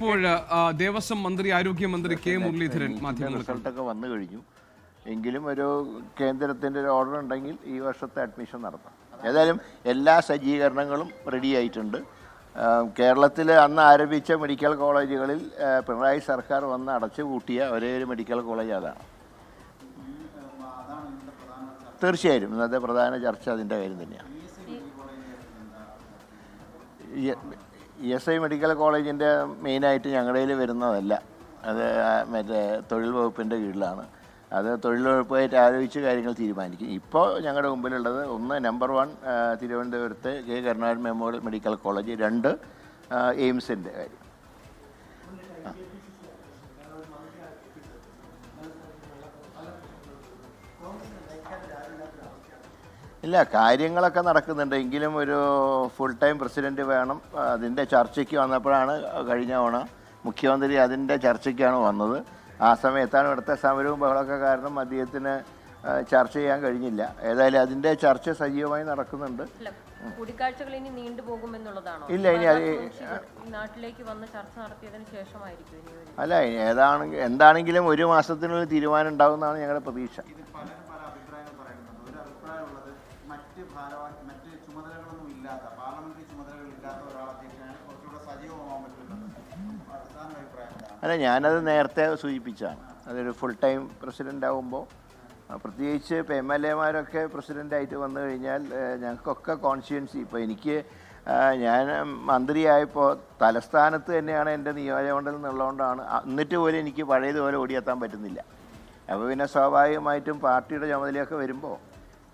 ഇപ്പോൾ ദേവസ്വം മന്ത്രി ആരോഗ്യമന്ത്രി കെ മുരളീധരൻ റിസൾട്ടൊക്കെ വന്നു കഴിഞ്ഞു. എങ്കിലും ഒരു കേന്ദ്രത്തിൻ്റെ ഒരു ഓർഡർ ഉണ്ടെങ്കിൽ ഈ വർഷത്തെ അഡ്മിഷൻ നടത്താം. ഏതായാലും എല്ലാ സജ്ജീകരണങ്ങളും റെഡി ആയിട്ടുണ്ട്. കേരളത്തിൽ അന്ന് ആരംഭിച്ച മെഡിക്കൽ കോളേജുകളിൽ പിണറായി സർക്കാർ വന്ന് അടച്ചുപൂട്ടിയ ഒരേ ഒരു മെഡിക്കൽ കോളേജ് അതാണ്. തീർച്ചയായും ഇന്നത്തെ പ്രധാന ചർച്ച അതിൻ്റെ കാര്യം തന്നെയാണ്. ESI മെഡിക്കൽ കോളേജിൻ്റെ മെയിനായിട്ട് ഞങ്ങളുടെ വരുന്നതല്ല, അത് മറ്റേ തൊഴിൽ വകുപ്പിൻ്റെ കീഴിലാണ്. അത് തൊഴിൽ വകുപ്പായിട്ട് ആലോചിച്ച് കാര്യങ്ങൾ തീരുമാനിക്കും. ഇപ്പോൾ ഞങ്ങളുടെ മുമ്പിലുള്ളത് ഒന്ന് നമ്പർ 1 തിരുവനന്തപുരത്ത് K Karunakaran memorial medical college, 2 എയിംസിൻ്റെ കാര്യം. ഇല്ല, കാര്യങ്ങളൊക്കെ നടക്കുന്നുണ്ട്. എങ്കിലും ഒരു ഫുൾ ടൈം പ്രസിഡൻറ്റ് വേണം. അതിൻ്റെ ചർച്ചയ്ക്ക് വന്നപ്പോഴാണ് കഴിഞ്ഞ തവണ മുഖ്യമന്ത്രി അതിൻ്റെ ചർച്ചയ്ക്കാണ് വന്നത്. ആ സമയത്താണ് ഇവിടുത്തെ സമരവും ബഹളമൊക്കെ കാരണം അദ്ദേഹത്തിന് ചർച്ച ചെയ്യാൻ കഴിഞ്ഞില്ല. ഏതായാലും അതിൻ്റെ ചർച്ച സജീവമായി നടക്കുന്നുണ്ട്. കൂടിക്കാഴ്ചകൾ ഇനി നീണ്ടുപോകുമെന്നുള്ളതാണോ? ഇല്ല, ഇനി നാട്ടിലേക്ക് വന്ന് ചർച്ച നടത്തിയതിനു ശേഷമായിരിക്കും. അല്ല, എന്താണെങ്കിലും ഒരു മാസത്തിനുള്ളിൽ തീരുമാനം ഉണ്ടാകുമെന്നാണ് ഞങ്ങളുടെ പ്രതീക്ഷ. മറ്റ് ചുമതലകളൊന്നും ഇല്ലാത്ത, പാർലമെന്ററി ചുമതലകൾ ഇല്ലാത്ത ഒരാളധ്യക്ഷനാണ് കുറച്ചുകൂടെ സജീവമാവാൻ പറ്റുന്നത്. അല്ല, ഞാനത് നേരത്തെ സൂചിപ്പിച്ചാണ്. അതൊരു ഫുൾ ടൈം പ്രസിഡൻ്റ് ആകുമ്പോൾ, പ്രത്യേകിച്ച് ഇപ്പോൾ MLA-മാരൊക്കെ പ്രസിഡൻ്റായിട്ട് വന്നു കഴിഞ്ഞാൽ ഞങ്ങൾക്കൊക്കെ കോൺസ്റ്റിറ്റ്യുവൻസി, ഇപ്പോൾ എനിക്ക് ഞാൻ മന്ത്രിയായപ്പോൾ തലസ്ഥാനത്ത് തന്നെയാണ് എൻ്റെ നിയോജകമണ്ഡലം എന്നുള്ളതുകൊണ്ടാണ്. എന്നിട്ട് പോലും എനിക്ക് പഴയതുപോലെ ഓടിയെത്താൻ പറ്റുന്നില്ല. അപ്പോൾ പിന്നെ സ്വാഭാവികമായിട്ടും പാർട്ടിയുടെ ചുമതലയൊക്കെ വരുമ്പോൾ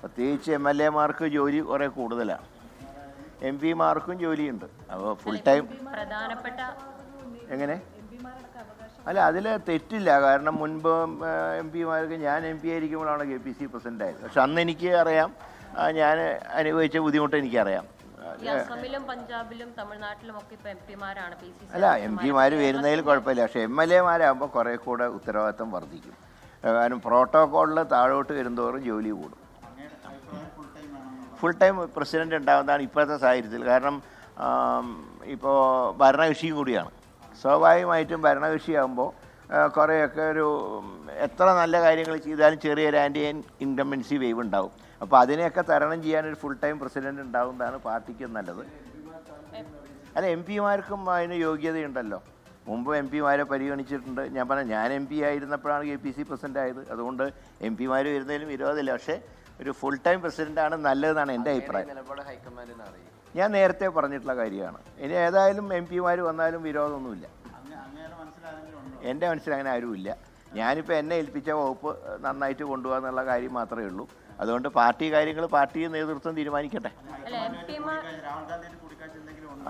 പ്രത്യേകിച്ച് MLA-മാർക്ക് ജോലി കുറേ കൂടുതലാണ്, MP-മാർക്കും ജോലിയുണ്ട്. അപ്പോൾ ഫുൾ ടൈം പ്രധാനപ്പെട്ട എങ്ങനെ അല്ല, അതിൽ തെറ്റില്ല. കാരണം മുൻപ് MP-മാർക്ക് ഞാൻ MP ആയിരിക്കുമ്പോഴാണ് KPC പ്രസിഡൻ്റ് ആയത്. പക്ഷെ അന്ന് എനിക്ക് അറിയാം, ഞാൻ അനുഭവിച്ച ബുദ്ധിമുട്ട് എനിക്കറിയാം. അസമിലും പഞ്ചാബിലും തമിഴ്നാട്ടിലും ഒക്കെ ഇപ്പോൾ MP-മാരാണ്. അല്ല, MP-മാർ വരുന്നതിൽ കുഴപ്പമില്ല. പക്ഷേ MLA-മാരാകുമ്പോൾ കുറേ കൂടെ ഉത്തരവാദിത്വം വർദ്ധിക്കും. കാരണം പ്രോട്ടോക്കോളിൽ താഴോട്ട് വരുന്നതോറും ജോലി കൂടും. ഫുൾ ടൈം പ്രസിഡൻ്റ് ഉണ്ടാകുന്നതാണ് ഇപ്പോഴത്തെ സാഹചര്യത്തിൽ. കാരണം ഇപ്പോൾ ഭരണകക്ഷി കൂടിയാണ്. സ്വാഭാവികമായിട്ടും ഭരണകക്ഷിയാകുമ്പോൾ കുറേയൊക്കെ ഒരു എത്ര നല്ല കാര്യങ്ങൾ ചെയ്താലും ചെറിയൊരു ആൻറ്റി ഇൻകംബൻസി വേവ് ഉണ്ടാവും. അപ്പോൾ അതിനെയൊക്കെ തരണം ചെയ്യാനൊരു ഫുൾ ടൈം പ്രസിഡൻ്റ് ഉണ്ടാകുന്നതാണ് പാർട്ടിക്ക് നല്ലത്. അല്ല, MP-മാർക്കും അതിന് യോഗ്യതയുണ്ടല്ലോ. മുമ്പ് MP-മാരെ പരിഗണിച്ചിട്ടുണ്ട്. ഞാൻ പറഞ്ഞു, ഞാൻ MP ആയിരുന്നപ്പോഴാണ് KPC പ്രസിഡൻ്റ് ആയത്. അതുകൊണ്ട് MP-മാർ വരുന്നതിലും വിരോധമില്ല. പക്ഷേ ഒരു ഫുൾ ടൈം പ്രസിഡൻ്റാണ് നല്ലതെന്നാണ് എൻ്റെ അഭിപ്രായം. ഞാൻ നേരത്തെ പറഞ്ഞിട്ടുള്ള കാര്യമാണ്. ഇനി ഏതായാലും MP-മാർ വന്നാലും വിരോധമൊന്നുമില്ല. എൻ്റെ മനസ്സിൽ അങ്ങനെ ആരുമില്ല. ഞാനിപ്പോൾ എന്നെ ഏൽപ്പിച്ച വകുപ്പ് നന്നായിട്ട് കൊണ്ടുപോകുക എന്നുള്ള കാര്യം മാത്രമേ ഉള്ളൂ. അതുകൊണ്ട് പാർട്ടി കാര്യങ്ങൾ പാർട്ടി നേതൃത്വം തീരുമാനിക്കട്ടെ.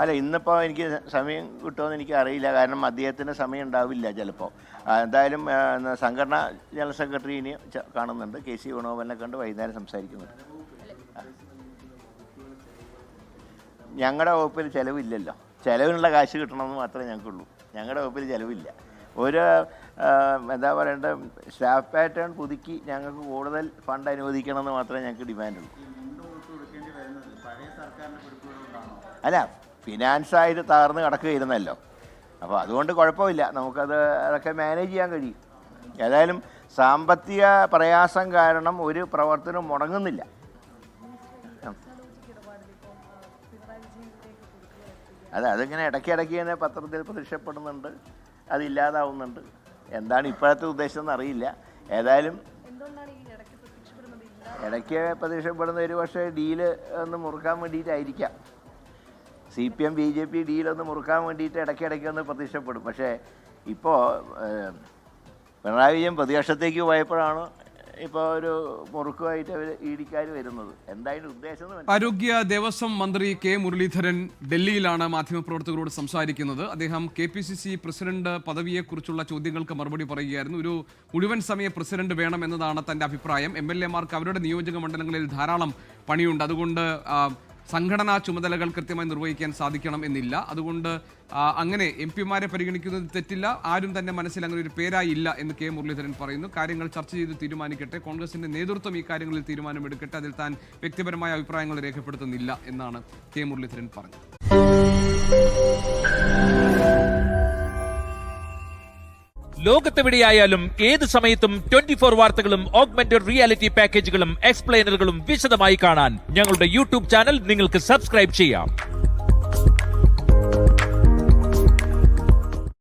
അല്ല, ഇന്നിപ്പോൾ എനിക്ക് സമയം കിട്ടുമെന്ന് എനിക്ക് അറിയില്ല. കാരണം അദ്ദേഹത്തിന് സമയം ഉണ്ടാവില്ല ചിലപ്പോൾ. എന്തായാലും സംഘടനാ ജനറൽ സെക്രട്ടറിനെ കാണുന്നുണ്ട്, KC വേണുഗോപാലിനെ കണ്ട് വൈകുന്നേരം സംസാരിക്കുന്നുണ്ട്. ഞങ്ങളുടെ വകുപ്പിൽ ചിലവില്ലല്ലോ. ചിലവിനുള്ള കാശ് കിട്ടണമെന്ന് മാത്രമേ ഞങ്ങൾക്കുള്ളൂ. ഞങ്ങളുടെ വകുപ്പിൽ ചിലവില്ല. ഒരു എന്താ പറയേണ്ടത്, സ്റ്റാഫ് പാറ്റേൺ പുതുക്കി ഞങ്ങൾക്ക് കൂടുതൽ ഫണ്ട് അനുവദിക്കണമെന്ന് മാത്രമേ ഞങ്ങൾക്ക് ഡിമാൻഡുള്ളൂ. അല്ല, ഫിനാൻസായിട്ട് തകർന്ന് കിടക്കുകയായിരുന്നല്ലോ. അപ്പോൾ അതുകൊണ്ട് കുഴപ്പമില്ല, നമുക്കത് അതൊക്കെ മാനേജ് ചെയ്യാൻ കഴിയും. ഏതായാലും സാമ്പത്തിക പ്രയാസം കാരണം ഒരു പ്രവർത്തനം മുടങ്ങുന്നില്ല. അതിങ്ങനെ ഇടയ്ക്കിടയ്ക്ക് തന്നെ പത്രത്തിൽ പ്രത്യക്ഷപ്പെടുന്നുണ്ട്, അതില്ലാതാവുന്നുണ്ട്. എന്താണ് ഇപ്പോഴത്തെ ഉദ്ദേശം എന്നറിയില്ല. ഏതായാലും ഇടയ്ക്ക് പ്രത്യക്ഷപ്പെടുന്ന ഒരു പക്ഷേ ഡീല് ഒന്ന് മുറുക്കാൻ വേണ്ടിയിട്ടായിരിക്കാം. CPM BJP ഡീലൊന്ന് മുറുക്കാൻ വേണ്ടിയിട്ട് ഇടയ്ക്കിടയ്ക്ക് ഒന്ന് പ്രത്യക്ഷപ്പെടും. പക്ഷേ ഇപ്പോൾ പിണറായി വിജയൻ പ്രതിപക്ഷത്തേക്ക് പോയപ്പോഴാണ് ഇപ്പോൾ ഒരു മുറുക്കുമായിട്ട് അവർ ഇടിക്കാർ വരുന്നത്. എന്തായാലും ഉദ്ദേശം. ആരോഗ്യ ദേവസ്വം മന്ത്രി കെ മുരളീധരൻ ഡൽഹിയിലാണ് മാധ്യമപ്രവർത്തകരോട് സംസാരിക്കുന്നത്. അദ്ദേഹം KPCC പ്രസിഡന്റ് പദവിയെക്കുറിച്ചുള്ള ചോദ്യങ്ങൾക്ക് മറുപടി പറയുകയായിരുന്നു. ഒരു മുഴുവൻ സമയ പ്രസിഡന്റ് വേണം എന്നതാണ് തന്റെ അഭിപ്രായം. MLA-മാർക്ക് അവരുടെ നിയോജക മണ്ഡലങ്ങളിൽ ധാരാളം പണിയുണ്ട്. അതുകൊണ്ട് സംഘടനാ ചുമതലകൾ കൃത്യമായി നിർവഹിക്കാൻ സാധിക്കണം എന്നില്ല. അതുകൊണ്ട് അങ്ങനെ MP-മാരെ പരിഗണിക്കുന്നത് തെറ്റില്ല. ആരും തന്നെ മനസ്സിൽ അങ്ങനെ ഒരു പേരായി ഇല്ല എന്ന് കെ മുരളീധരൻ പറയുന്നു. കാര്യങ്ങൾ ചർച്ച ചെയ്ത് തീരുമാനിക്കട്ടെ. കോൺഗ്രസിന്റെ നേതൃത്വം ഈ കാര്യങ്ങളിൽ തീരുമാനമെടുക്കട്ടെ. അതിൽ താൻ വ്യക്തിപരമായ അഭിപ്രായങ്ങൾ രേഖപ്പെടുത്തുന്നില്ല എന്നാണ് കെ മുരളീധരൻ പറഞ്ഞത്. ലോകത്തെവിടെയായാലും ഏത് സമയത്തും 24 വാർത്തകളും ഓഗ്മെന്റഡ് റിയാലിറ്റി പാക്കേജുകളും എക്സ്പ്ലെയിനറുകളും വിശദമായി കാണാൻ ഞങ്ങളുടെ യൂട്യൂബ് ചാനൽ നിങ്ങൾക്ക് സബ്സ്ക്രൈബ് ചെയ്യാം.